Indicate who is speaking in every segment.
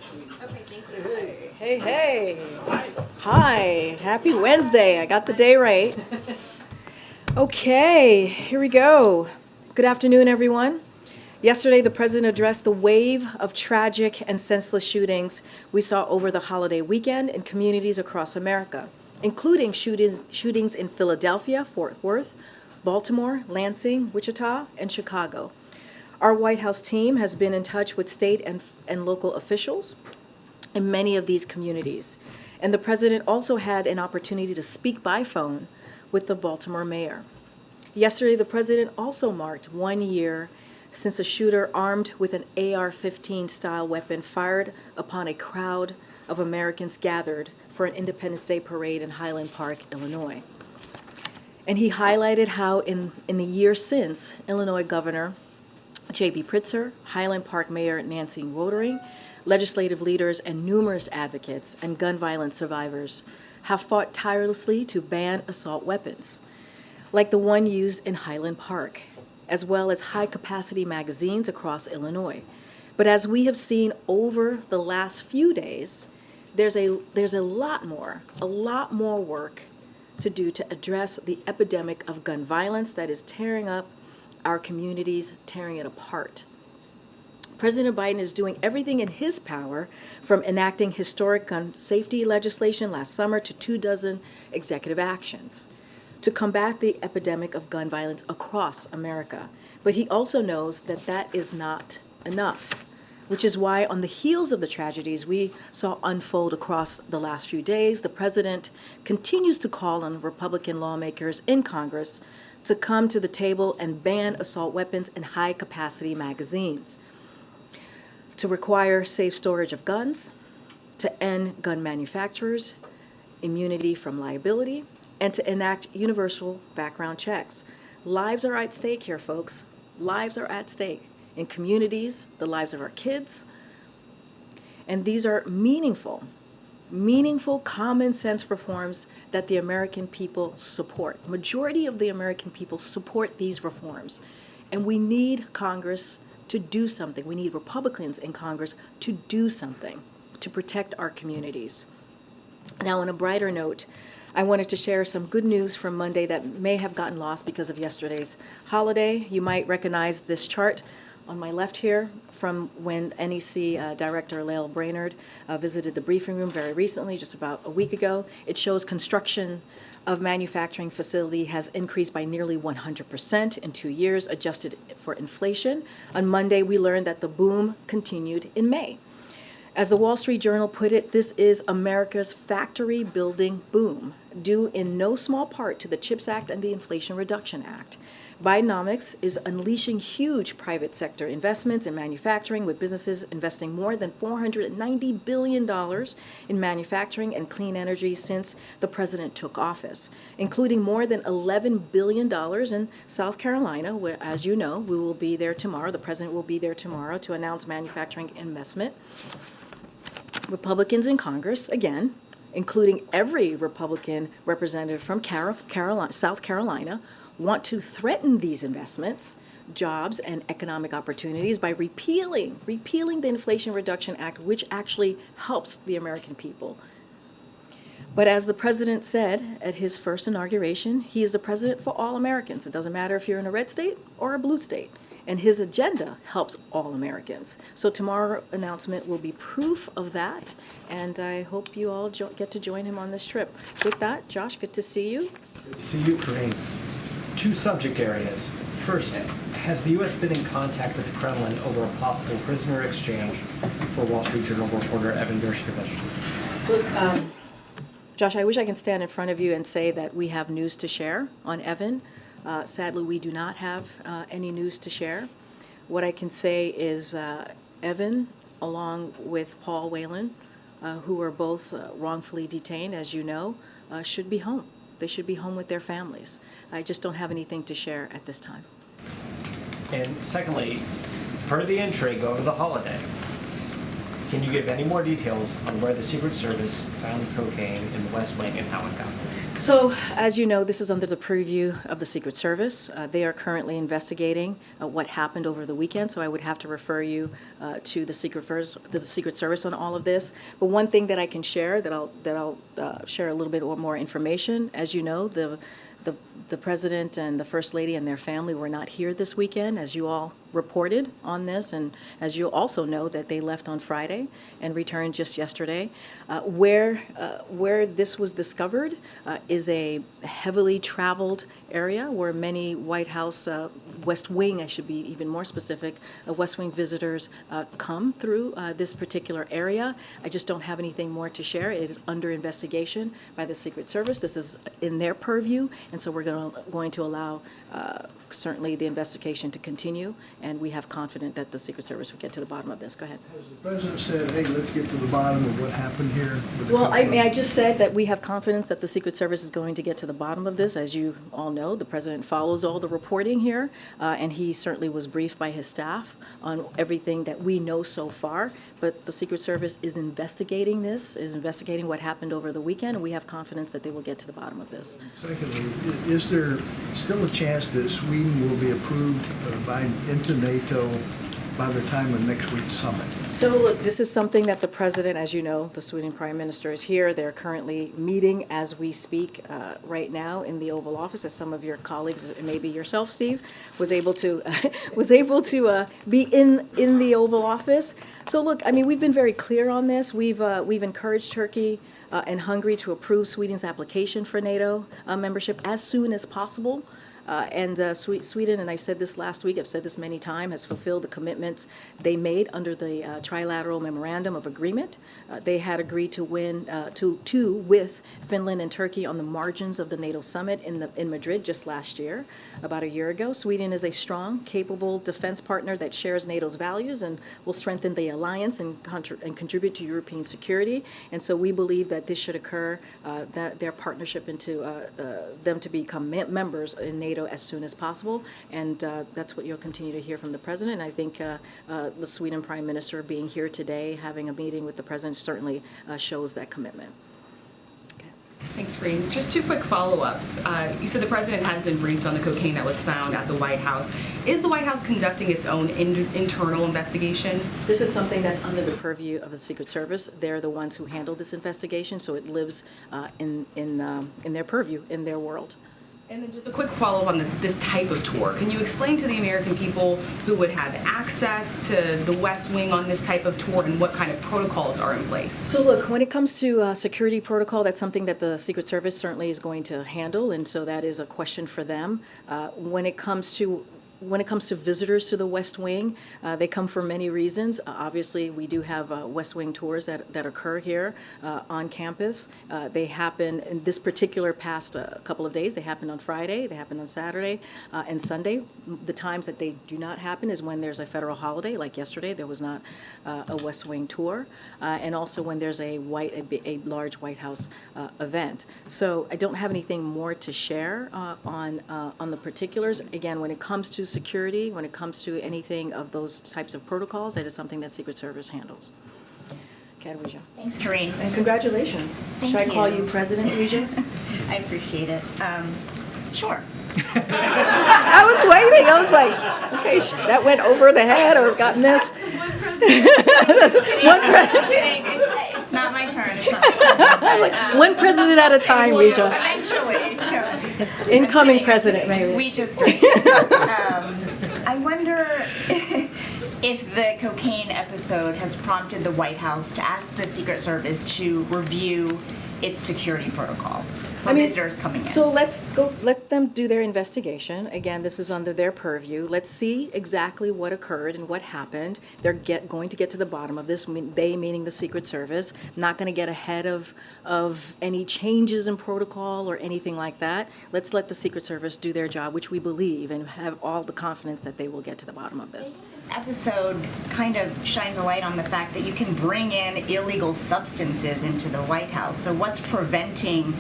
Speaker 1: Okay, thank you.
Speaker 2: Hey, hey. Hi. Happy Wednesday. I got the day right. Okay, here we go. Good afternoon, everyone. Yesterday, the president addressed the wave of tragic and senseless shootings we saw over the holiday weekend in communities across America, including shootings in Philadelphia, Fort Worth, Baltimore, Lansing, Wichita, and Chicago. Our White House team has been in touch with state and local officials in many of these communities. And the president also had an opportunity to speak by phone with the Baltimore mayor. Yesterday, the president also marked 1 year since a shooter armed with an AR-15 style weapon fired upon a crowd of Americans gathered for an Independence Day parade in Highland Park, Illinois. And he highlighted how in the years since, Illinois Governor J.B. Pritzker, Highland Park Mayor Nancy Rotering, legislative leaders, and numerous advocates and gun violence survivors have fought tirelessly to ban assault weapons, like the one used in Highland Park, as well as high-capacity magazines across Illinois. But as we have seen over the last few days, there's a lot more work to do to address the epidemic of gun violence that is tearing up our communities, tearing it apart. President Biden is doing everything in his power, from enacting historic gun safety legislation last summer to 24 executive actions, to combat the epidemic of gun violence across America. But he also knows that that is not enough, which is why on the heels of the tragedies we saw unfold across the last few days, the president continues to call on Republican lawmakers in Congress to come to the table and ban assault weapons and high-capacity magazines, to require safe storage of guns, to end gun manufacturers' immunity from liability, and to enact universal background checks. Lives are at stake here, folks. Lives are at stake in communities, the lives of our kids, and these are meaningful common sense reforms that the American people support. The majority of the American people support these reforms, and we need Congress to do something. We need Republicans in Congress to do something to protect our communities. Now, on a brighter note, I wanted to share some good news from Monday that may have gotten lost because of yesterday's holiday. You might recognize this chart on my left here from when NEC Director Lael Brainerd visited the briefing room very recently, just about a week ago. It shows construction of manufacturing facility has increased by nearly 100% in 2 years, adjusted for inflation. On Monday, we learned that the boom continued in May. As the Wall Street Journal put it, this is America's factory building boom, due in no small part to the CHIPS Act and the Inflation Reduction Act. Bidenomics is unleashing huge private sector investments in manufacturing, with businesses investing more than $490 billion in manufacturing and clean energy since the president took office, including more than $11 billion in South Carolina, where, as you know, we will be there tomorrow. The president will be there tomorrow to announce manufacturing investment. Republicans in Congress, again, including every Republican representative from South Carolina, want to threaten these investments, jobs, and economic opportunities by repealing the Inflation Reduction Act, which actually helps the American people. But as the president said at his first inauguration, he is the president for all Americans. It doesn't matter if you're in a red state or a blue state. And his agenda helps all Americans. So tomorrow's announcement will be proof of that, and I hope you all get to join him on this trip. With that, Josh, good to see you.
Speaker 3: Good to see you, Karine. Two subject areas. First, has the U.S. been in contact with the Kremlin over a possible prisoner exchange for Wall Street Journal reporter Evan Gershkovich?
Speaker 2: Look, Josh, I wish I could stand in front of you and say that we have news to share on Evan. Sadly, we do not have any news to share. What I can say is Evan, along with Paul Whelan, who were both wrongfully detained, as you know, should be home. They should be home with their families. I just don't have anything to share at this time.
Speaker 3: And secondly, per the entry, go to the holiday. Can you give any more details on where the Secret Service found cocaine in the West Wing and how it got there?
Speaker 2: So, as you know, this is under the purview of the Secret Service. They are currently investigating what happened over the weekend, so I would have to refer you to the Secret Service on all of this. But one thing that I can share, that I'll share a little bit more information. As you know, the President and the First Lady and their family were not here this weekend, as you all reported on this, and as you also know that they left on Friday and returned just yesterday. Where this was discovered is a heavily traveled area where many White House, West Wing, I should be even more specific, West Wing visitors come through this particular area. I just don't have anything more to share. It is under investigation by the Secret Service. This is in their purview, and so we're going to allow certainly the investigation to continue, and we have confidence that the Secret Service will get to the bottom of this. Go ahead.
Speaker 1: Has the President said, hey, let's get to the bottom of what happened here?
Speaker 2: Well, I just said that we have confidence that the Secret Service is going to get to the bottom of this. As you all know, the President follows all the reporting here, and he certainly was briefed by his staff on everything that we know so far. But the Secret Service is investigating this, is investigating what happened over the weekend, and we have confidence that they will get to the bottom of this.
Speaker 1: Secondly, is there still a chance that Sweden will be approved into NATO by the time of next week's summit?
Speaker 2: So look, this is something that the President, as you know, the Sweden Prime Minister is here. They're currently meeting as we speak right now in the Oval Office, as some of your colleagues, maybe yourself, Steve, was able to be in the Oval Office. So look, I mean, we've been very clear on this. We've encouraged Turkey and Hungary to approve Sweden's application for NATO membership as soon as possible. Sweden, and I said this last week, I've said this many times, has fulfilled the commitments they made under the trilateral memorandum of agreement. They had agreed to with Finland and Turkey on the margins of the NATO summit in Madrid just last year, about a year ago. Sweden is a strong, capable defense partner that shares NATO's values and will strengthen the alliance and contribute to European security. And so we believe that this should occur, that their partnership into them to become members in NATO as soon as possible, and that's what you'll continue to hear from the President. I think the Sweden Prime Minister being here today, having a meeting with the President, certainly shows that commitment.
Speaker 4: Thanks, Karine. Just two quick follow-ups. You said the President has been briefed on the cocaine that was found at the White House. Is the White House conducting its own internal investigation?
Speaker 2: This is something that's under the purview of the Secret Service. They're the ones who handle this investigation, so it lives in their purview, in their world.
Speaker 4: And then just a quick follow-up on this type of tour. Can you explain to the American people who would have access to the West Wing on this type of tour and what kind of protocols are in place? So
Speaker 2: look, when it comes to security protocol, that's something that the Secret Service certainly is going to handle, and so that is a question for them. When it comes to visitors to the West Wing, they come for many reasons. Obviously, we do have West Wing tours that occur here on campus. They happen in this particular past couple of days. They happened on Friday, they happened on Saturday and Sunday. The times that they do not happen is when there's a federal holiday, like yesterday, there was not a West Wing tour, and also when there's a large White House event. So I don't have anything more to share on the particulars. Again, when it comes to security, when it comes to anything of those types of protocols, that is something that Secret Service handles. Cadweja.
Speaker 5: Thanks, Karine.
Speaker 2: And congratulations.
Speaker 5: Thank
Speaker 2: Should
Speaker 5: you.
Speaker 2: I call you President Weja?
Speaker 5: I appreciate it. Sure.
Speaker 2: I was waiting. I was like, okay, that went over the head or got missed. One president.
Speaker 5: It's not my turn. It's not my turn.
Speaker 2: One president at a time, Weja.
Speaker 5: Eventually.
Speaker 2: Incoming president, maybe.
Speaker 5: We just great. I wonder if the cocaine episode has prompted the White House to ask the Secret Service to review its security protocol for visitors coming in.
Speaker 2: So let them do their investigation. Again, this is under their purview. Let's see exactly what occurred and what happened. They're going to get to the bottom of this. They, meaning the Secret Service, not going to get ahead of any changes in protocol or anything like that. Let's let the Secret Service do their job, which we believe and have all the confidence that they will get to the bottom of this.
Speaker 5: This episode kind of shines a light on the fact that you can bring in illegal substances into the White House. So what's preventing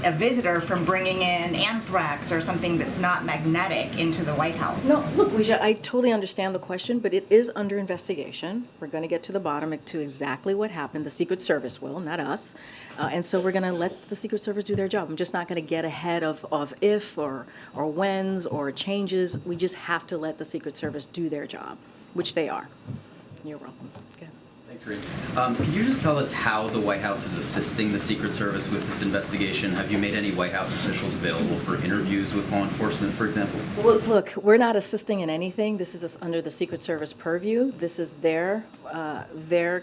Speaker 5: a visitor from bringing in anthrax or something that's not magnetic into the White House?
Speaker 2: No, look, Weijia, I totally understand the question, but it is under investigation. We're going to get to the bottom to exactly what happened. The Secret Service will, not us. And so we're going to let the Secret Service do their job. I'm just not going to get ahead of if or whens or changes. We just have to let the Secret Service do their job, which they are. You're welcome. Go ahead.
Speaker 6: Thanks, Karine. Can you just tell us how the White House is assisting the Secret Service with this investigation? Have you made any White House officials available for interviews with law enforcement, for example?
Speaker 2: Well, look, we're not assisting in anything. This is under the Secret Service purview. This is their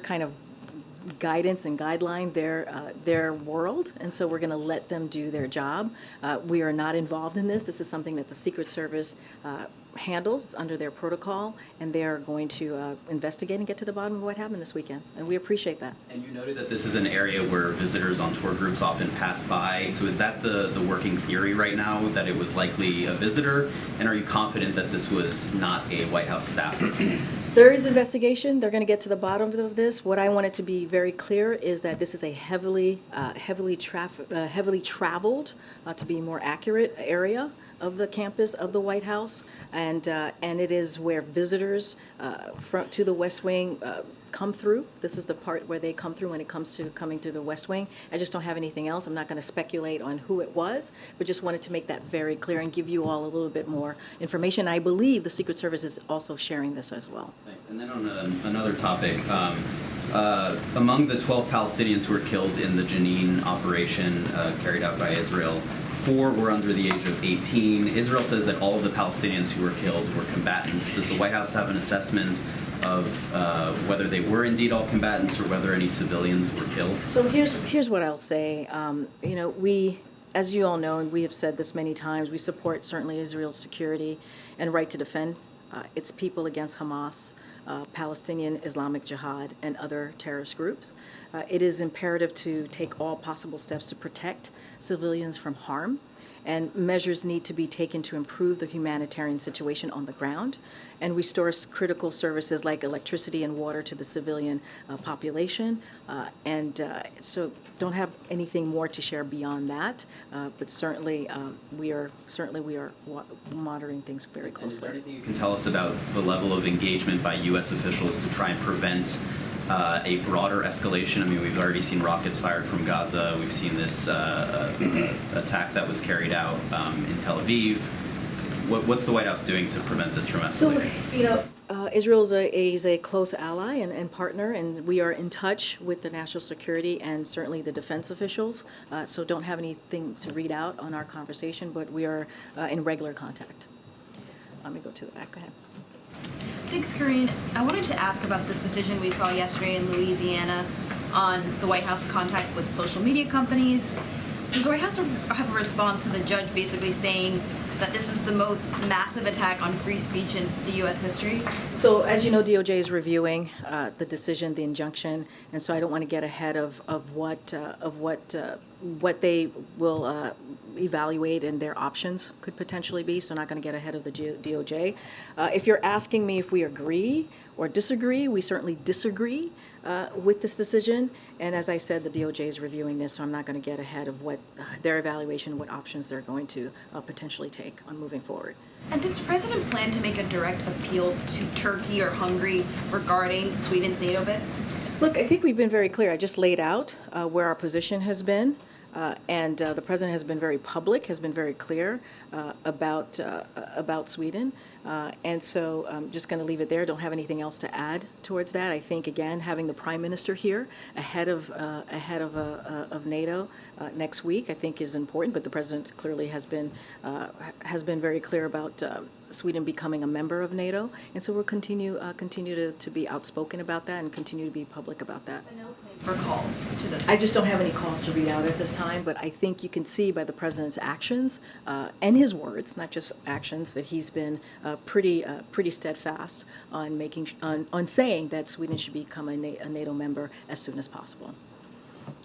Speaker 2: kind of guidance and guideline, their world, and so we're going to let them do their job. We are not involved in this. This is something that the Secret Service handles. It's under their protocol, and they are going to investigate and get to the bottom of what happened this weekend, and we appreciate that.
Speaker 6: And you noted that this is an area where visitors on tour groups often pass by. So is that the working theory right now, that it was likely a visitor? And are you confident that this was not a White House staffer?
Speaker 2: So there is investigation. They're going to get to the bottom of this. What I wanted to be very clear is that this is a heavily traveled, to be more accurate, area of the campus of the White House, and it is where visitors to the West Wing come through. This is the part where they come through when it comes to coming through the West Wing. I just don't have anything else. I'm not going to speculate on who it was, but just wanted to make that very clear and give you all a little bit more information. I believe the Secret Service is also sharing this as well.
Speaker 6: Thanks. And then on another topic, among the 12 Palestinians who were killed in the Jenin operation carried out by Israel, 4 were under the age of 18. Israel says that all of the Palestinians who were killed were combatants. Does the White House have an assessment of whether they were indeed all combatants or whether any civilians were killed?
Speaker 2: So here's what I'll say. We, as you all know, and we have said this many times, we support certainly Israel's security and right to defend its people against Hamas, Palestinian Islamic Jihad, and other terrorist groups. It is imperative to take all possible steps to protect civilians from harm, and measures need to be taken to improve the humanitarian situation on the ground and restore critical services like electricity and water to the civilian population. So don't have anything more to share beyond that, but certainly we are monitoring things very closely.
Speaker 6: And is there anything you can tell us about the level of engagement by U.S. officials to try and prevent a broader escalation? I mean, we've already seen rockets fired from Gaza. We've seen this attack that was carried out in Tel Aviv. What's the White House doing to prevent this from escalating?
Speaker 2: So, Israel is a close ally and partner, and we are in touch with the national security and certainly the defense officials. So don't have anything to read out on our conversation, but we are in regular contact. Let me go to the back. Go ahead.
Speaker 7: Thanks, Karine. I wanted to ask about this decision we saw yesterday in Louisiana on the White House contact with social media companies. Does the White House have a response to the judge basically saying that this is the most massive attack on free speech in the U.S. history?
Speaker 2: So, as you know, DOJ is reviewing the decision, the injunction, and so I don't want to get ahead of what they will evaluate and their options could potentially be. So, I'm not going to get ahead of the DOJ. If you're asking me if we agree or disagree, we certainly disagree with this decision. And as I said, the DOJ is reviewing this, so I'm not going to get ahead of what their evaluation, what options they're going to potentially take on moving forward.
Speaker 7: And does the president plan to make a direct appeal to Turkey or Hungary regarding Sweden's NATO bid?
Speaker 2: Look, I think we've been very clear. I just laid out where our position has been. And the president has been very public, has been very clear about Sweden. And so I'm just going to leave it there. Don't have anything else to add towards that. I think, again, having the prime minister here ahead of NATO next week, I think is important. But the president clearly has been very clear about Sweden becoming a member of NATO. And so we'll continue to be outspoken about that and continue to be public about that.
Speaker 7: For calls to the...
Speaker 2: I just don't have any calls to read out at this time, but I think you can see by the president's actions and his words, not just actions, that he's been pretty steadfast on saying that Sweden should become a NATO member as soon as possible.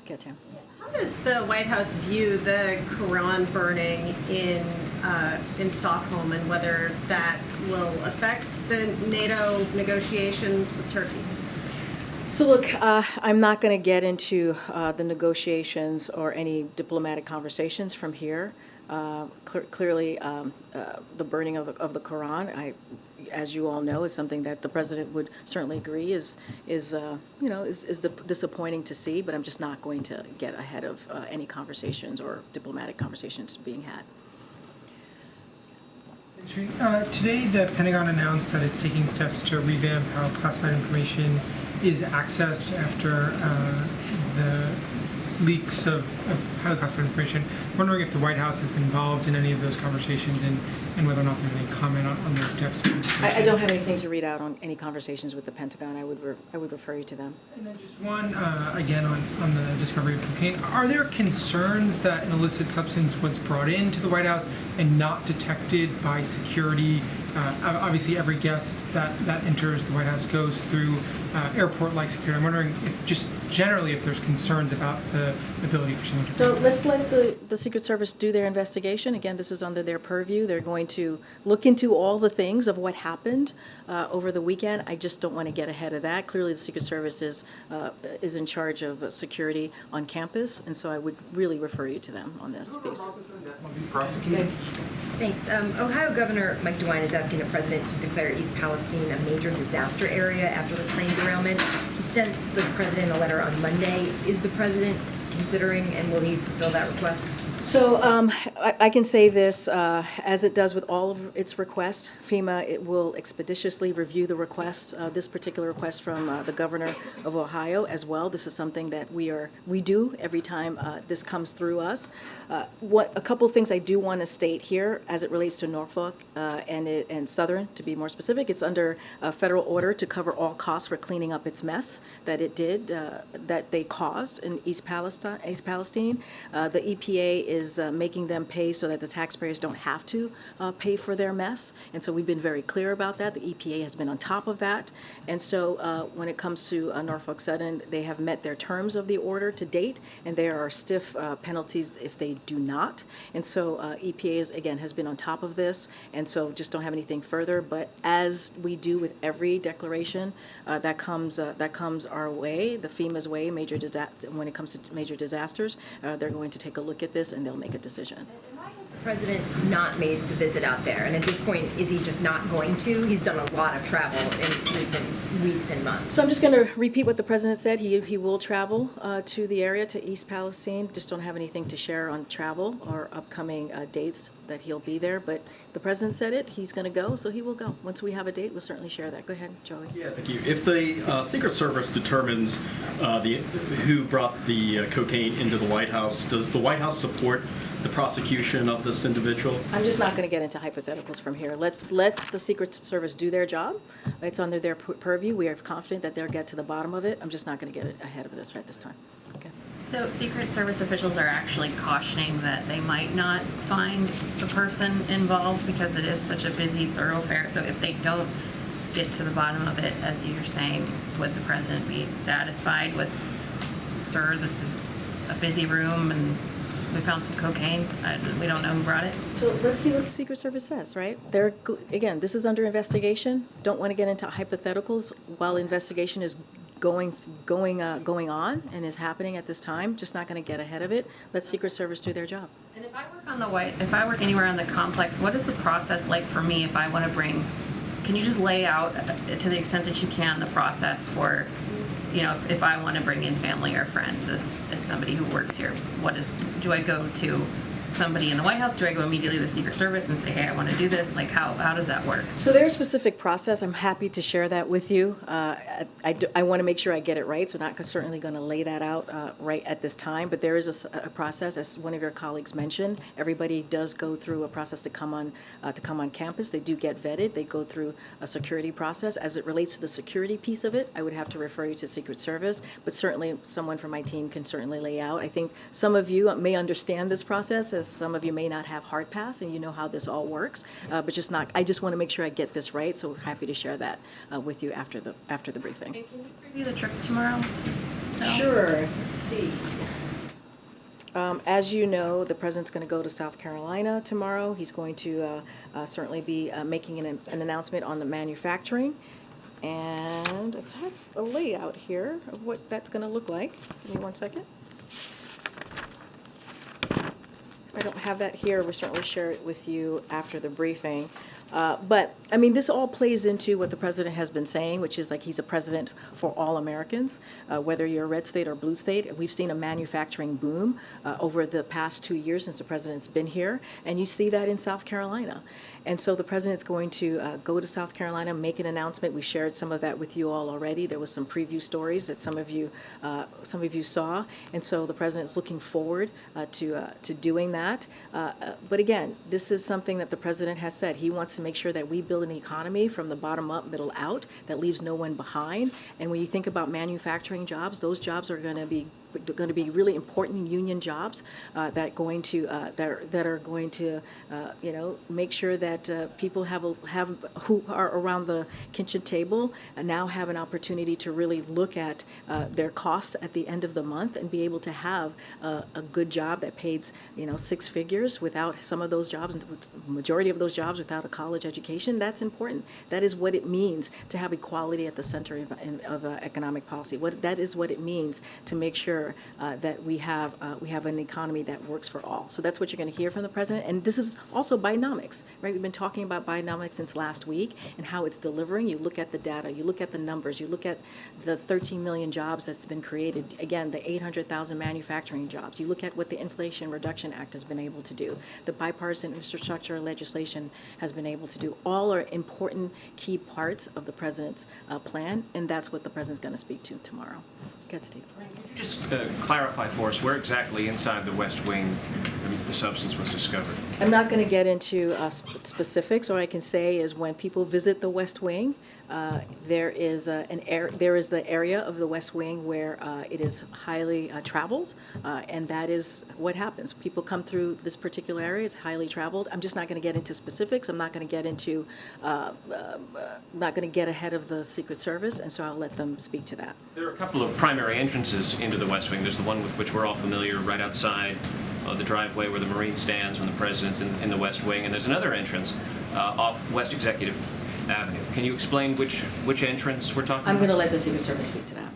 Speaker 2: Okay, Tam.
Speaker 8: How does the White House view the Quran burning in Stockholm, and whether that will affect the NATO negotiations with Turkey?
Speaker 2: So look, I'm not going to get into the negotiations or any diplomatic conversations from here. Clearly, the burning of the Quran, as you all know, is something that the president would certainly agree is disappointing to see. But I'm just not going to get ahead of any conversations or diplomatic conversations being had.
Speaker 9: Today, the Pentagon announced that it's taking steps to revamp how classified information is accessed after the leaks of highly classified information. I'm wondering if the White House has been involved in any of those conversations and whether or not there's any comment on those steps.
Speaker 2: I don't have anything to read out on any conversations with the Pentagon. I would refer you to them.
Speaker 9: And then just one, again, on the discovery of cocaine. Are there concerns that an illicit substance was brought into the White House and not detected by security? Obviously, every guest that enters the White House goes through airport-like security. I'm wondering if just generally if there's concerns about the ability for someone to...
Speaker 2: So let's let the Secret Service do their investigation. Again, this is under their purview. They're going to look into all the things of what happened over the weekend. I just don't want to get ahead of that. Clearly, the Secret Service is in charge of security on campus, and so I would really refer you to them on this piece.
Speaker 10: Thanks. Ohio Governor Mike DeWine is asking the president to declare East Palestine a major disaster area after the plane derailment. He sent the president a letter on Monday. Is the president considering and will he fulfill that request?
Speaker 2: So I can say this, as it does with all of its requests, it will expeditiously review the request, this particular request from the governor of Ohio as well. This is something that we do every time this comes through us. A couple of things I do want to state here as it relates to Norfolk and Southern, to be more specific. It's under a federal order to cover all costs for cleaning up its mess that it did, that they caused in East Palestine. The EPA is making them pay so that the taxpayers don't have to pay for their mess. And so we've been very clear about that. The EPA has been on top of that. And so when it comes to Norfolk Southern, they have met their terms of the order to date, and there are stiff penalties if they do not. And so EPA, again, has been on top of this, and so just don't have anything further. But as we do with every declaration that comes our way, the FEMA's way, when it comes to major disasters, they're going to take a look at this and they'll make a decision.
Speaker 10: And why has the president not made the visit out there? And at this point, is he just not going to? He's done a lot of travel in recent weeks and months.
Speaker 2: So I'm just going to repeat what the president said. He will travel to the area, to East Palestine. Just don't have anything to share on travel or upcoming dates that he'll be there. But the president said it. He's going to go, so he will go. Once we have a date, we'll certainly share that. Go ahead, Joey.
Speaker 11: Yeah, thank you. If the Secret Service determines who brought the cocaine into the White House, does the White House support the prosecution of this individual?
Speaker 2: I'm just not going to get into hypotheticals from here. Let the Secret Service do their job. It's under their purview. We are confident that they'll get to the bottom of it. I'm just not going to get ahead of this right this time. Okay.
Speaker 12: So Secret Service officials are actually cautioning that they might not find the person involved because it is such a busy thoroughfare. So if they don't get to the bottom of it, as you're saying, would the president be satisfied with, sir, this is a busy room and we found some cocaine, we don't know who brought it?
Speaker 2: So let's see what the Secret Service says, right? Again, this is under investigation. Don't want to get into hypotheticals while investigation is going on and is happening at this time. Just not going to get ahead of it. Let Secret Service do their job.
Speaker 12: And if I work anywhere on the complex, what is the process like for me if I want to bring, can you just lay out to the extent that you can the process for, if I want to bring in family or friends as somebody who works here? Do I go to somebody in the White House? Do I go immediately to the Secret Service and say, hey, I want to do this? Like, how does that work?
Speaker 2: So there's a specific process. I'm happy to share that with you. I want to make sure I get it right, so not certainly going to lay that out right at this time. But there is a process, as one of your colleagues mentioned. Everybody does go through a process to come on campus. They do get vetted. They go through a security process. As it relates to the security piece of it, I would have to refer you to Secret Service. But certainly, someone from my team can certainly lay out. I think some of you may understand this process, as some of you may not have hard pass and you know how this all works, but I just want to make sure I get this right, so happy to share that with you after the briefing.
Speaker 12: And can you preview the trip tomorrow? No?
Speaker 2: Sure. Let's see. As you know, the president's going to go to South Carolina tomorrow. He's going to certainly be making an announcement on the manufacturing. And that's a layout here of what that's going to look like. Give me one second. I don't have that here. We'll certainly share it with you after the briefing. But, I mean, this all plays into what the president has been saying, which is like he's a president for all Americans, whether you're a red state or blue state. We've seen a manufacturing boom over the past 2 years since the president's been here, and you see that in South Carolina. And so the president's going to go to South Carolina, make an announcement. We shared some of that with you all already. There was some preview stories that some of you saw, and so the president's looking forward to doing that. But again, this is something that the president has said. He wants to make sure that we build an economy from the bottom up, middle out, that leaves no one behind. And when you think about manufacturing jobs, those jobs are going to be really important union jobs that are going to make sure that people who are around the kitchen table now have an opportunity to really look at their cost at the end of the month and be able to have a good job that pays 6 figures without some of those jobs, the majority of those jobs without a college education. That's important. That is what it means to have equality at the center of economic policy. That is what it means to make sure that we have an economy that works for all. So that's what you're going to hear from the president. And this is also Bidenomics, right? We've been talking about Bidenomics since last week and how it's delivering. You look at the data, you look at the numbers, you look at the 13 million jobs that's been created. Again, the 800,000 manufacturing jobs. You look at what the Inflation Reduction Act has been able to do. The bipartisan infrastructure legislation has been able to do. All are important key parts of the president's plan, and that's what the president's going to speak to tomorrow. Go ahead, Steve.
Speaker 13: Just clarify for us where exactly inside the West Wing the substance was discovered.
Speaker 2: I'm not going to get into specifics. All I can say is when people visit the West Wing, there is the area of the West Wing where it is highly traveled, and that is what happens. People come through this particular area. It's highly traveled. I'm just not going to get into specifics. I'm not going to get into, not going to get ahead of the Secret Service, and so I'll let them speak to that.
Speaker 13: There are a couple of primary entrances into the West Wing. There's the one with which we're all familiar, right outside the driveway where the Marine stands when the president's in the West Wing, and there's another entrance off West Executive Avenue. Can you explain which entrance we're talking about?
Speaker 2: I'm going to let the Secret Service speak to that.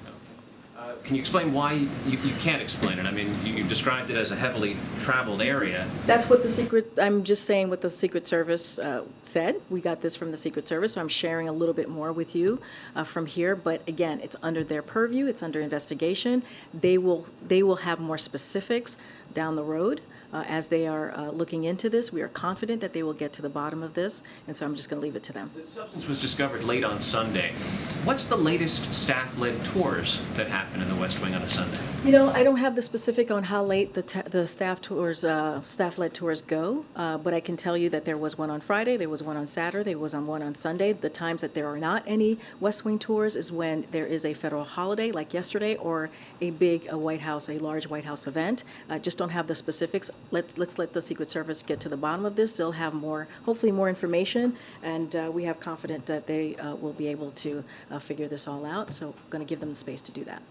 Speaker 13: Can you explain why you can't explain it? I mean, you described it as a heavily traveled area.
Speaker 2: That's what I'm just saying what the Secret Service said. We got this from the Secret Service, so I'm sharing a little bit more with you from here. But again, it's under their purview. It's under investigation. They will have more specifics down the road as they are looking into this. We are confident that they will get to the bottom of this, and so I'm just going to leave it to them.
Speaker 13: The substance was discovered late on Sunday. What's the latest staff-led tours that happen in the West Wing on a Sunday?
Speaker 2: I don't have the specific on how late the staff-led tours go, but I can tell you that there was one on Friday, there was one on Saturday, there was one on Sunday. The times that there are not any West Wing tours is when there is a federal holiday, like yesterday, or a big large White House event. Just don't have the specifics. Let's let the Secret Service get to the bottom of this. They'll have hopefully more information, and we have confidence that they will be able to figure this all out. So I'm going to give them the space to do that.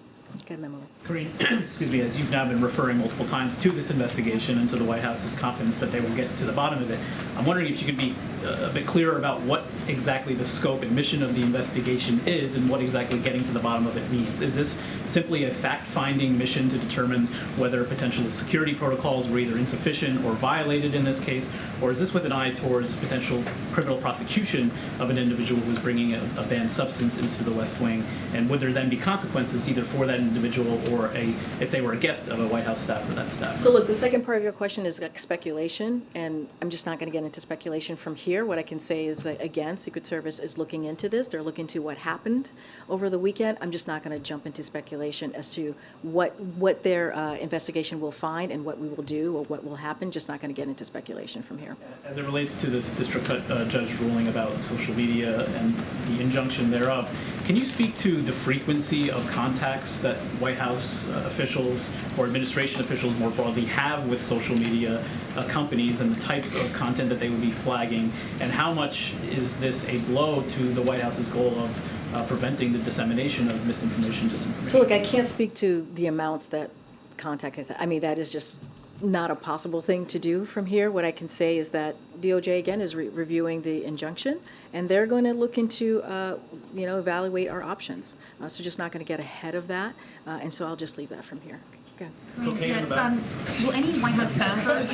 Speaker 2: Good memory.
Speaker 14: Karine, excuse me, as you've now been referring multiple times to this investigation and to the White House's confidence that they will get to the bottom of it, I'm wondering if you could be a bit clearer about what exactly the scope and mission of the investigation is and what exactly getting to the bottom of it means. Is this simply a fact-finding mission to determine whether potential security protocols were either insufficient or violated in this case, or is this with an eye towards potential criminal prosecution of an individual who was bringing a banned substance into the West Wing, and would there then be consequences either for that individual or if they were a guest of a White House staff or that staff?
Speaker 2: So look, the second part of your question is speculation, and I'm just not going to get into speculation from here. What I can say is that, again, Secret Service is looking into this. They're looking into what happened over the weekend. I'm just not going to jump into speculation as to what their investigation will find and what we will do or what will happen. Just not going to get into speculation from here.
Speaker 14: As it relates to this district judge ruling about social media and the injunction thereof, can you speak to the frequency of contacts that White House officials or administration officials more broadly have with social media companies and the types of content that they would be flagging, and how much is this a blow to the White House's goal of preventing the dissemination of misinformation, disinformation?
Speaker 2: So look, I can't speak to the amounts that contact has. I mean, that is just not a possible thing to do from here. What I can say is that DOJ, again, is reviewing the injunction, and they're going to look into, evaluate our options. So just not going to get ahead of that, and so I'll just leave that from here. Okay.
Speaker 15: Will any White House staffers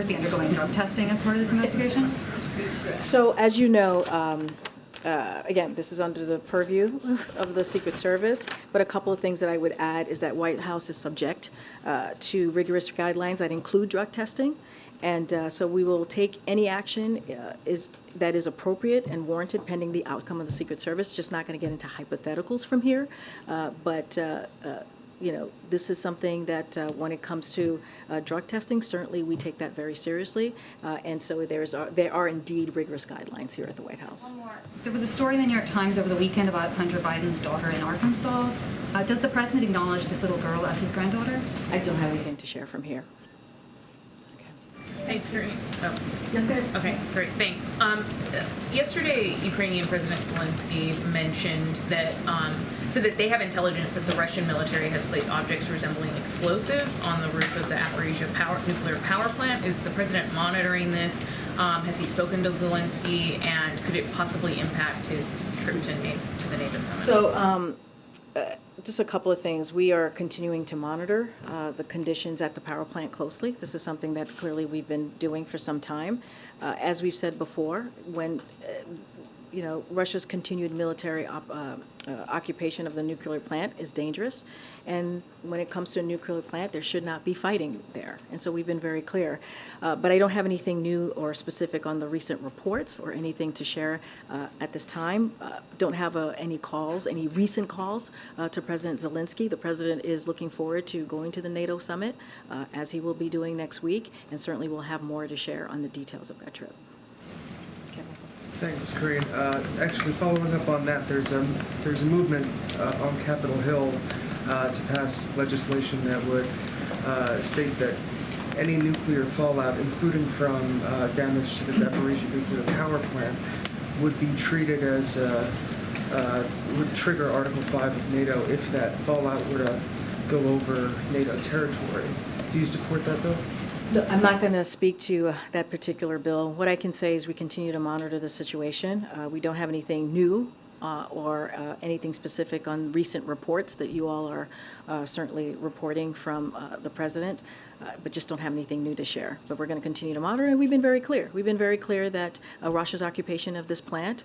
Speaker 15: be undergoing drug testing as part of this investigation?
Speaker 2: So as you know, again, this is under the purview of the Secret Service, but a couple of things that I would add is that White House is subject to rigorous guidelines that include drug testing. And so we will take any action that is appropriate and warranted pending the outcome of the Secret Service. Just not going to get into hypotheticals from here, but this is something that when it comes to drug testing, certainly we take that very seriously. And so there are indeed rigorous guidelines here at the White House.
Speaker 15: One more. There was a story in the New York Times over the weekend about Hunter Biden's daughter in Arkansas. Does the president acknowledge this little girl as his granddaughter?
Speaker 2: I don't have anything to share from here.
Speaker 16: Thanks, Karine. Okay, great, thanks. Yesterday, Ukrainian President Zelensky mentioned that, so that they have intelligence that the Russian military has placed objects resembling explosives on the roof of the Zaporizhzhia nuclear power plant. Is the president monitoring this? Has he spoken to Zelensky, and could it possibly impact his trip to the NATO summit?
Speaker 2: So, just a couple of things. We are continuing to monitor the conditions at the power plant closely. This is something that clearly we've been doing for some time. As we've said before, when Russia's continued military occupation of the nuclear plant is dangerous, and when it comes to a nuclear plant, there should not be fighting there. And so we've been very clear. But I don't have anything new or specific on the recent reports or anything to share at this time. Don't have any recent calls to President Zelensky. The president is looking forward to going to the NATO summit, as he will be doing next week, and certainly we'll have more to share on the details of that trip.
Speaker 17: Thanks, Karine. Actually, following up on that, there's a movement on Capitol Hill to pass legislation that would state that any nuclear fallout, including from damage to the Zaporizhzhia nuclear power plant, would be treated as would trigger Article 5 of NATO if that fallout were to go over NATO territory. Do you support that bill?
Speaker 2: I'm not going to speak to that particular bill. What I can say is we continue to monitor the situation. We don't have anything new or anything specific on recent reports that you all are certainly reporting from the president, but just don't have anything new to share. But we're going to continue to monitor, and we've been very clear. We've been very clear that Russia's occupation of this plant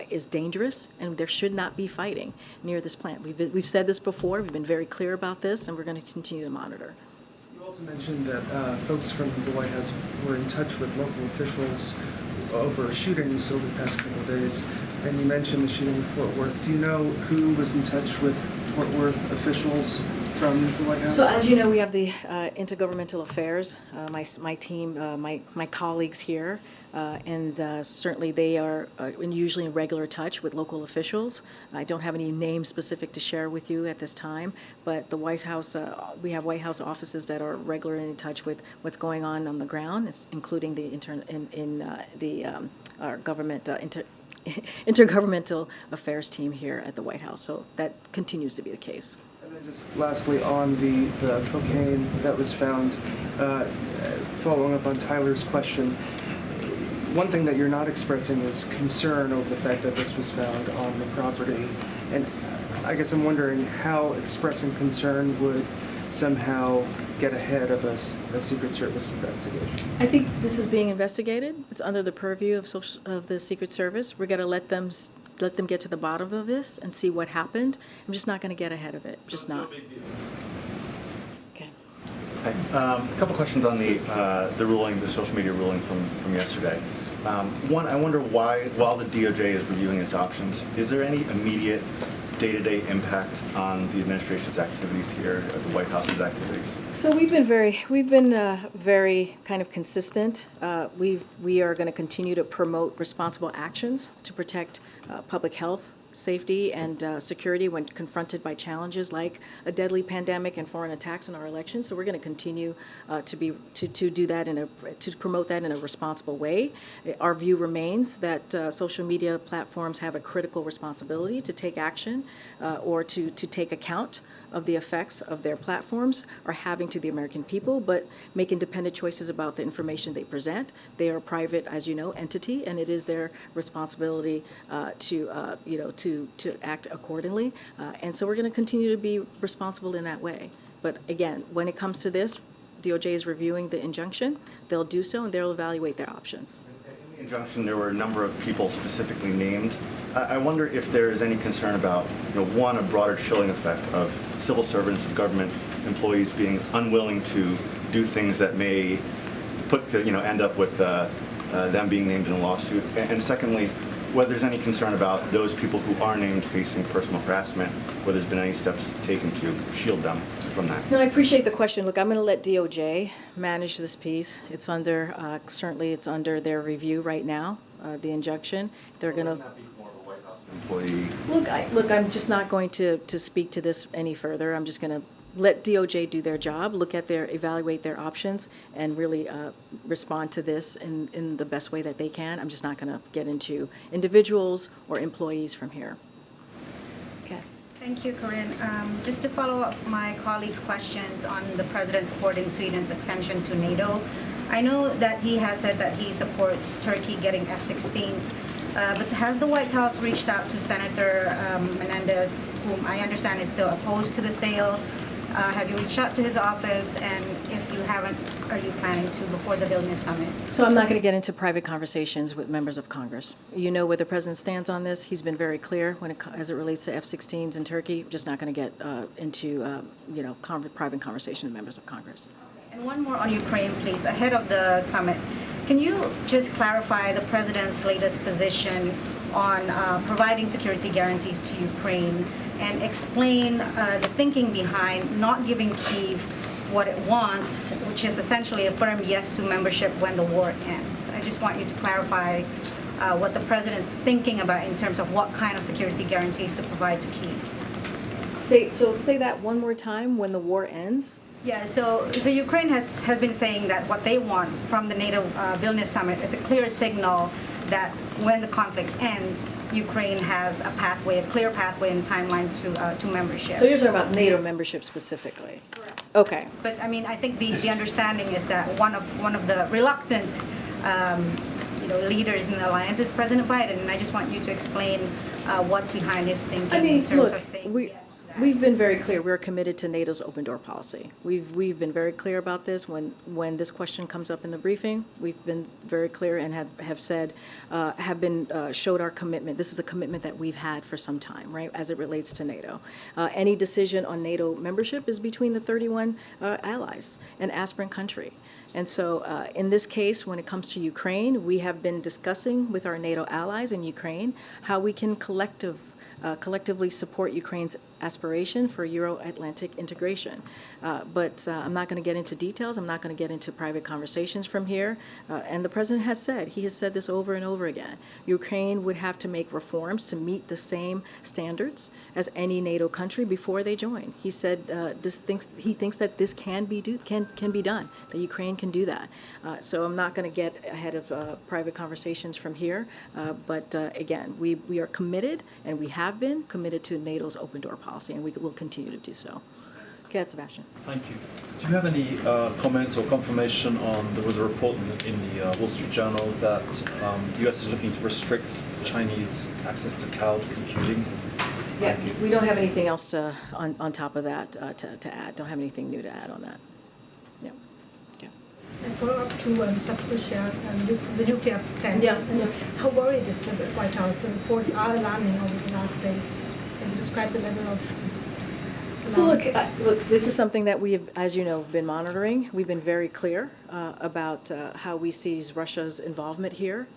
Speaker 2: is dangerous, and there should not be fighting near this plant. We've said this before. We've been very clear about this, and we're going to continue to monitor.
Speaker 17: You also mentioned that folks from the White House were in touch with local officials over shootings over the past couple of days, and you mentioned the shooting in Fort Worth. Do you know who was in touch with Fort Worth officials from the White House?
Speaker 2: So as you know, we have the Intergovernmental Affairs, my team, my colleagues here, and certainly they are usually in regular touch with local officials. I don't have any names specific to share with you at this time, but the White House, we have White House offices that are regularly in touch with what's going on the ground, including our government intergovernmental affairs team here at the White House. So that continues to be the case.
Speaker 17: And then just lastly, on the cocaine that was found, following up on Tyler's question, one thing that you're not expressing is concern over the fact that this was found on the property. And I guess I'm wondering how expressing concern would somehow get ahead of a Secret Service investigation.
Speaker 2: I think this is being investigated. It's under the purview of the Secret Service. We're going to let them get to the bottom of this and see what happened. I'm just not going to get ahead of it. Just not. Okay.
Speaker 18: Hi. A couple questions on the ruling, the social media ruling from yesterday. One, I wonder why, while the DOJ is reviewing its options, is there any immediate day-to-day impact on the administration's activities here, the White House's activities?
Speaker 2: So we've been very kind of consistent. We are going to continue to promote responsible actions to protect public health, safety, and security when confronted by challenges like a deadly pandemic and foreign attacks on our elections. So we're going to continue to do that to promote that in a responsible way. Our view remains that social media platforms have a critical responsibility to take action or to take account of the effects of their platforms are having to the American people, but make independent choices about the information they present. They are a private, as you know, entity, and it is their responsibility to act accordingly. And so we're going to continue to be responsible in that way. But again, when it comes to this, DOJ is reviewing the injunction. They'll do so, and they'll evaluate their options.
Speaker 18: In the injunction, there were a number of people specifically named. I wonder if there is any concern about, one, a broader chilling effect of civil servants and government employees being unwilling to do things that may end up with them being named in a lawsuit. And secondly, whether there's any concern about those people who are named facing personal harassment, whether there's been any steps taken to shield them from that.
Speaker 2: No, I appreciate the question. Look, I'm going to let DOJ manage this piece. It's under, certainly it's under their review right now, the injunction. They're going to...
Speaker 18: Employee.
Speaker 2: Look, I'm just not going to speak to this any further. I'm just going to let DOJ do their job, evaluate their options, and really respond to this in the best way that they can. I'm just not going to get into individuals or employees from here. Okay.
Speaker 19: Thank you, Karine. Just to follow up my colleague's questions on the president supporting Sweden's accession to NATO, I know that he has said that he supports Turkey getting F-16s. But has the White House reached out to Senator Menendez, whom I understand is still opposed to the sale? Have you reached out to his office? And if you haven't, are you planning to before the Vilnius summit?
Speaker 2: So I'm not going to get into private conversations with members of Congress. You know where the president stands on this. He's been very clear as it relates to F-16s in Turkey. I'm just not going to get into private conversation with members of Congress.
Speaker 19: And one more on Ukraine, please. Ahead of the summit, can you just clarify the president's latest position on providing security guarantees to Ukraine and explain the thinking behind not giving Kyiv what it wants, which is essentially a firm yes to membership when the war ends? I just want you to clarify what the president's thinking about in terms of what kind of security guarantees to provide to Kyiv.
Speaker 2: Say that one more time, when the war ends?
Speaker 19: Yeah, so Ukraine has been saying that what they want from the NATO Vilnius summit is a clear signal that when the conflict ends, Ukraine has a clear pathway and timeline to membership.
Speaker 2: So you're talking about NATO membership specifically?
Speaker 19: Correct.
Speaker 2: Okay.
Speaker 19: But I mean, I think the understanding is that one of the reluctant leaders in the alliance is President Biden, and I just want you to explain what's behind his thinking in terms of saying yes.
Speaker 2: We've been very clear. We're committed to NATO's open door policy. We've been very clear about this. When this question comes up in the briefing, we've been very clear and showed our commitment. This is a commitment that we've had for some time, right, as it relates to NATO. Any decision on NATO membership is between the 31 allies, an aspirant country. And so in this case, when it comes to Ukraine, we have been discussing with our NATO allies in Ukraine how we can collectively support Ukraine's aspiration for Euro-Atlantic integration. But I'm not going to get into details. I'm not going to get into private conversations from here. And the president has said this over and over again. Ukraine would have to make reforms to meet the same standards as any NATO country before they join. He said he thinks that this can be done, that Ukraine can do that. So I'm not going to get ahead of private conversations from here. But again, we are committed, and we have been committed to NATO's open door policy, and we will continue to do so. Okay, Sebastian.
Speaker 20: Thank you. Do you have any comments or confirmation on, there was a report in the Wall Street Journal that the U.S. is looking to restrict Chinese access to cloud computing?
Speaker 2: Yeah, we don't have anything else on top of that to add. Don't have anything new to add on that. Yeah. Yeah.
Speaker 21: And follow up to Secretary the nuclear plant.
Speaker 2: Yeah.
Speaker 21: How worried is the White House? The reports are alarming over the last days. Can you describe the level of
Speaker 2: So look, this is something that we have, as you know, been monitoring. We've been very clear about how we see Russia's involvement here.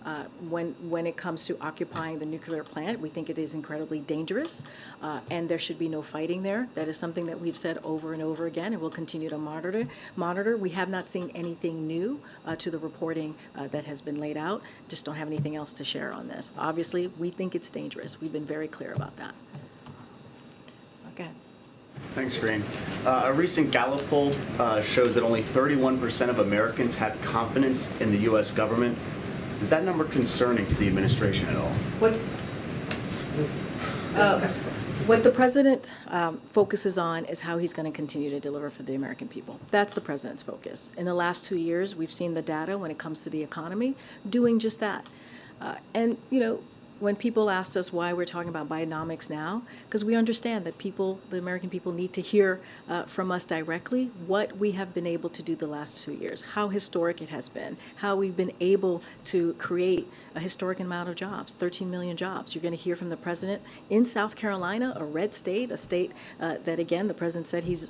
Speaker 2: When it comes to occupying the nuclear plant, we think it is incredibly dangerous, and there should be no fighting there. That is something that we've said over and over again, and we'll continue to monitor. We have not seen anything new to the reporting that has been laid out. Just don't have anything else to share on this. Obviously, we think it's dangerous. We've been very clear about that. Okay.
Speaker 22: Thanks, Karine. A recent Gallup poll shows that only 31% of Americans have confidence in the U.S. government. Is that number concerning to the administration at all?
Speaker 2: What the president focuses on is how he's going to continue to deliver for the American people. That's the president's focus. In the last 2 years, we've seen the data when it comes to the economy doing just that. And, you know, when people asked us why we're talking about Bidenomics now, because we understand that people, the American people, need to hear from us directly what we have been able to do the last 2 years, how historic it has been, how we've been able to create a historic amount of jobs, 13 million jobs. You're going to hear from the president in South Carolina, a red state, a state that, again, the president said he's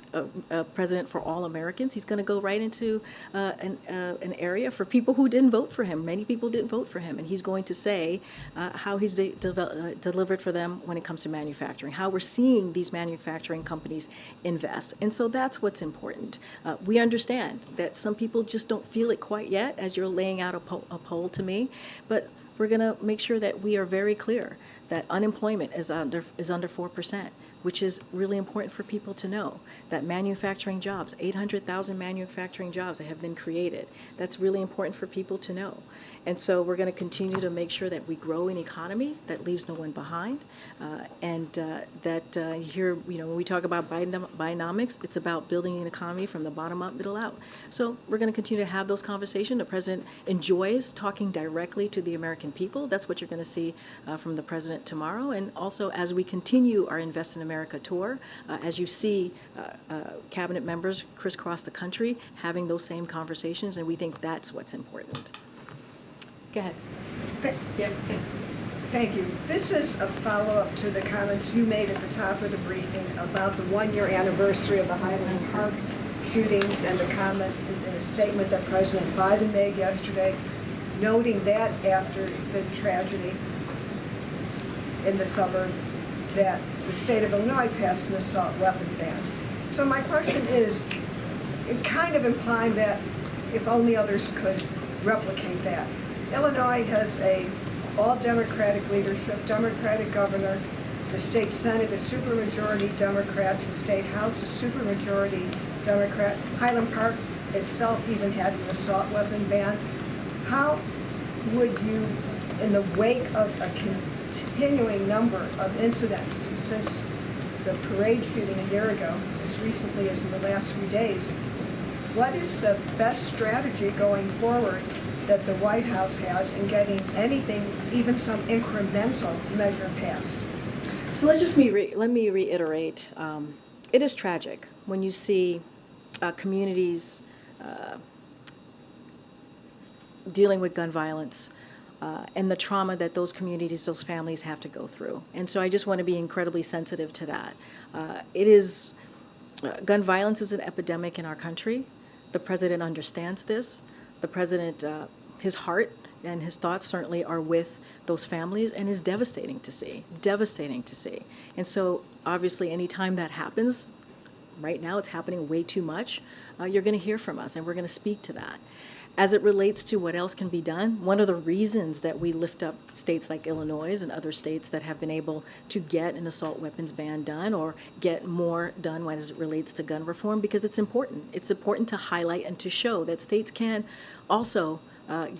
Speaker 2: a president for all Americans. He's going to go right into an area for people who didn't vote for him. Many people didn't vote for him, and he's going to say how he's delivered for them when it comes to manufacturing, how we're seeing these manufacturing companies invest. And so that's what's important. We understand that some people just don't feel it quite yet as you're laying out a poll to me, but we're going to make sure that we are very clear that unemployment is under 4%, which is really important for people to know. That manufacturing jobs, 800,000 manufacturing jobs that have been created, that's really important for people to know. And so we're going to continue to make sure that we grow an economy that leaves no one behind, and that here, you know, when we talk about Bidenomics, it's about building an economy from the bottom up, middle out. So we're going to continue to have those conversations. The president enjoys talking directly to the American people. That's what you're going to see from the president tomorrow. And also, as we continue our Invest in America tour, as you see cabinet members crisscross the country having those same conversations, and we think that's what's important. Go ahead.
Speaker 1: Thank you. This is a follow-up to the comments you made at the top of the briefing about the one-year anniversary of the Highland Park shootings and the comment in a statement that President Biden made yesterday, noting that after the tragedy in the suburb, that the state of Illinois passed an assault weapon ban. So my question is, it kind of implying that if only others could replicate that. Illinois has a all-Democratic leadership, Democratic governor. The state Senate is supermajority Democrats. The state House is supermajority Democrat. Highland Park itself even had an assault weapon ban. How would you, in the wake of a continuing number of incidents since the parade shooting a year ago, as recently as in the last few days, what is the best strategy going forward that the White House has in getting anything, even some incremental measure passed?
Speaker 2: So let me reiterate. It is tragic when you see communities dealing with gun violence and the trauma that those communities, those families have to go through. And so I just want to be incredibly sensitive to that. Gun violence is an epidemic in our country. The president understands this. The president, his heart and his thoughts certainly are with those families, and is devastating to see, And so obviously anytime that happens, right now it's happening way too much, you're going to hear from us, and we're going to speak to that. As it relates to what else can be done, one of the reasons that we lift up states like Illinois and other states that have been able to get an assault weapons ban done or get more done as it relates to gun reform, because it's important. It's important to highlight and to show that states can also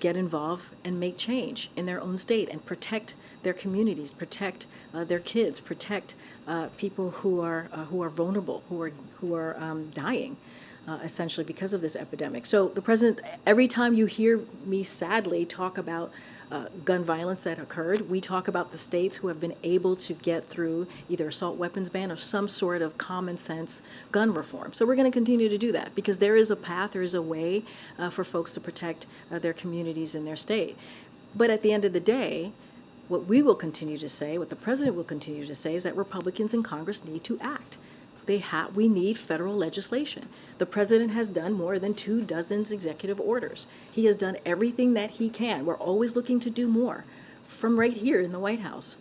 Speaker 2: get involved and make change in their own state and protect their communities, protect their kids, protect people who are vulnerable, who are dying. Essentially because of this epidemic. So the president, every time you hear me sadly talk about gun violence that occurred, we talk about the states who have been able to get through either assault weapons ban or some sort of common sense gun reform. So we're going to continue to do that because there is a path, there is a way for folks to protect their communities in their state. But at the end of the day, what we will continue to say, what the president will continue to say, is that Republicans in Congress need to act. We need federal legislation. The president has done more than 24 executive orders. He has done everything that he can. We're always looking to do more from right here in the White House.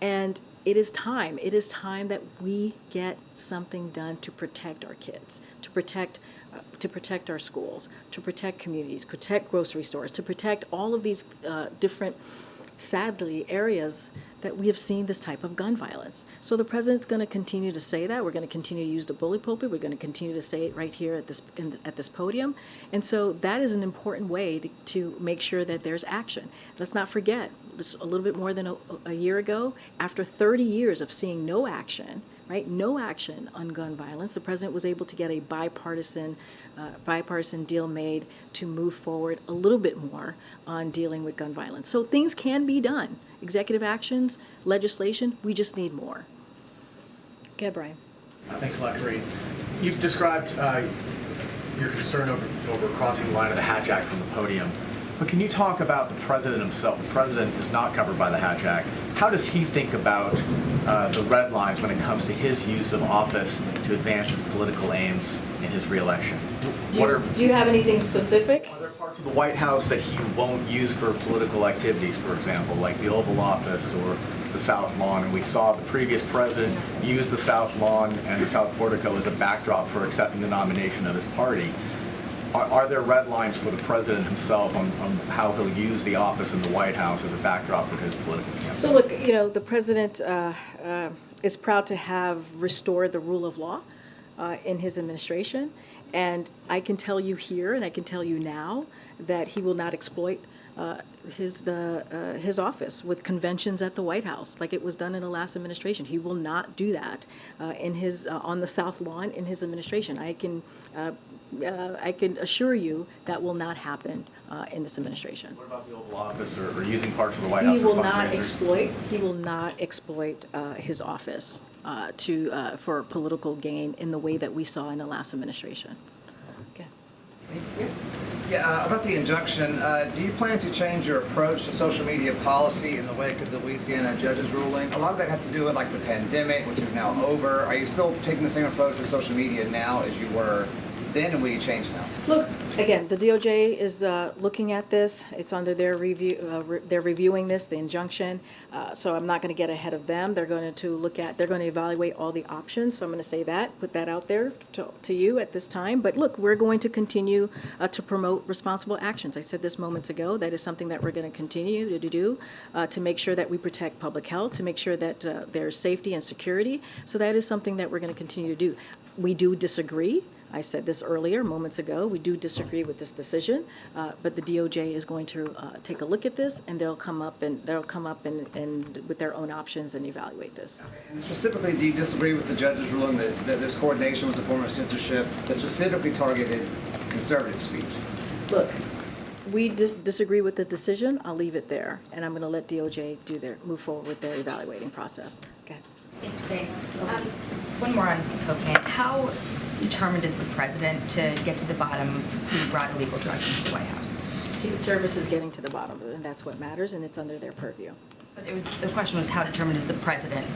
Speaker 2: And it is time that we get something done to protect our kids, to protect our schools, to protect communities, protect grocery stores, to protect all of these different, sadly, areas that we have seen this type of gun violence. So the president's going to continue to say that. We're going to continue to use the bully pulpit. We're going to continue to say it right here at this podium. And so that is an important way to make sure that there's action. Let's not forget, just a little bit more than a year ago, after 30 years of seeing no action, right? No action on gun violence. The president was able to get a bipartisan deal made to move forward a little bit more on dealing with gun violence. So things can be done. Executive actions, legislation, we just need more. Okay, Brian.
Speaker 3: Thanks a lot, Karine. You've described your concern over crossing the line of the Hatch Act from the podium. But can you talk about the president himself? The president is not covered by the Hatch Act. How does he think about the red lines when it comes to his use of office to advance his political aims in his reelection?
Speaker 2: Do you have anything specific?
Speaker 3: Are there parts of the White House that he won't use for political activities, for example, like the Oval Office or the South Lawn? And we saw the previous president use the South Lawn and the South Portico as a backdrop for accepting the nomination of his party. Are there red lines for the president himself on how he'll use the office in the White House as a backdrop for his political campaign?
Speaker 2: So look, the president is proud to have restored the rule of law in his administration. And I can tell you here, and I can tell you now, that he will not exploit his office with conventions at the White House like it was done in the last administration. He will not do that on the South Lawn in his administration. I can assure you that will not happen in this administration.
Speaker 3: What about the Oval Office or using parts of the White House?
Speaker 2: He will not exploit his office for political gain in the way that we saw in the last administration. Okay.
Speaker 4: Yeah, about the injunction, do you plan to change your approach to social media policy in the wake of the Louisiana judge's ruling? A lot of that had to do with like the pandemic, which is now over. Are you still taking the same approach to social media now as you were then, and will you change now?
Speaker 2: Look, again, the DOJ is looking at this. It's under their review. They're reviewing this, the injunction. So I'm not going to get ahead of them. They're going to they're going to evaluate all the options. So I'm going to say that, put that out there to you at this time. But look, we're going to continue to promote responsible actions. I said this moments ago. That is something that we're going to continue to do to make sure that we protect public health, to make sure that there's safety and security. So that is something that we're going to continue to do. We do disagree. I said this earlier, moments ago. We do disagree with this decision, but the DOJ is going to take a look at this, and they'll come up and with their own options and evaluate this.
Speaker 4: And specifically, do you disagree with the judge's ruling that this coordination was a form of censorship that specifically targeted conservative speech?
Speaker 2: Look, we disagree with the decision. I'll leave it there, and I'm going to let DOJ move forward with their evaluating process. Okay.
Speaker 10: Yes, thanks. One more on cocaine. How determined is the president to get to the bottom of who brought illegal drugs into the White House?
Speaker 2: Secret Service is getting to the bottom of it, and that's what matters, and it's under their purview.
Speaker 10: But the question was, how determined is the president?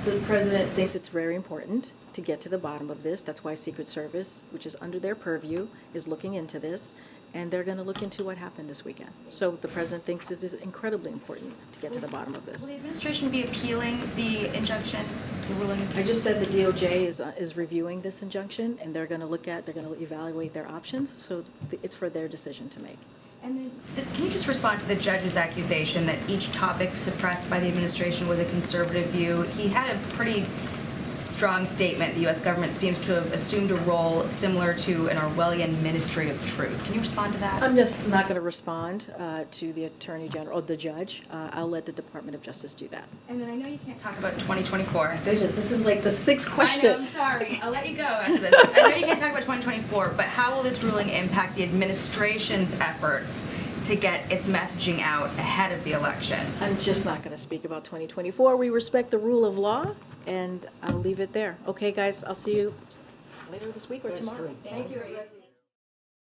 Speaker 2: The president thinks it's very important to get to the bottom of this. That's why Secret Service, which is under their purview, is looking into this, and they're going to look into what happened this weekend. So the president thinks it is incredibly important to get to the bottom of this.
Speaker 10: Will the administration be appealing the injunction, the ruling?
Speaker 2: I just said the DOJ is reviewing this injunction, and they're going to evaluate their options. So it's for their decision to make.
Speaker 10: And then, can you just respond to the judge's accusation that each topic suppressed by the administration was a conservative view? He had a pretty strong statement. The U.S. government seems to have assumed a role similar to an Orwellian Ministry of Truth. Can you respond to that?
Speaker 2: I'm just not going to respond to the Attorney General or the judge. I'll let the Department of Justice do that.
Speaker 10: And then I know you can't talk about 2024.
Speaker 2: Goodness, this is like the sixth question.
Speaker 10: I know, I'm sorry. I'll let you go after this. I know you can't talk about 2024, but how will this ruling impact the administration's efforts to get its messaging out ahead of the election?
Speaker 2: I'm just not going to speak about 2024. We respect the rule of law, and I'll leave it there. Okay, guys, I'll see you later this week or tomorrow. Thank you.